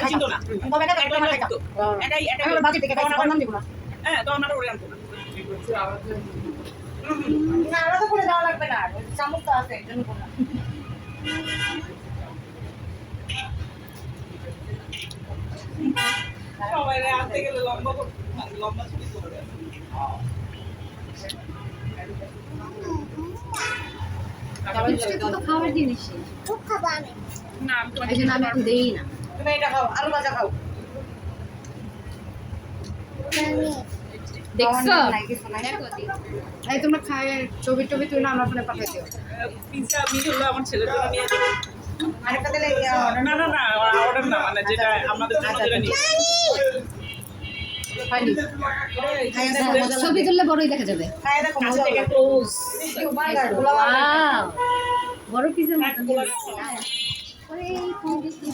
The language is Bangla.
চিন্তা না তবে এটা একটা মাথায় তো এটাই এটাই আমি বাজে থেকে খাইছি বন্ধন দিব না হ্যাঁ তো আমরা ওরে আনবো না না আলাদা করে দেওয়া লাগবে না চামচ তো আছে জন্য বললাম সবাই আনতে গেলে লম্বা লম্বা ছবি করবে খাবার জিনিস না আমি তোমাকে এই জন্য আমি এখন দেই না তুমি এটা খাও আলু ভাজা খাও দেখছো নাই কিছু নাই এই তোমরা খায় ছবি টবি তুলে আমার ফোনে পাঠিয়ে দিও পিজ্জা আমি হলো আমার ছেলের জন্য নিয়ে যাবো আরেকটা দিলে না না না অর্ডার না মানে যেটা আমাদের জন্য যেটা নিয়ে হয়নি খায় দেখো ছবি তুললে বড়ই দেখা যাবে খায় দেখো কাছে মজা থেকে হবে ক্লোজ বার্গার গোলা ওয়াও বড় পিজা এক গোলা ওরে কোন দিকে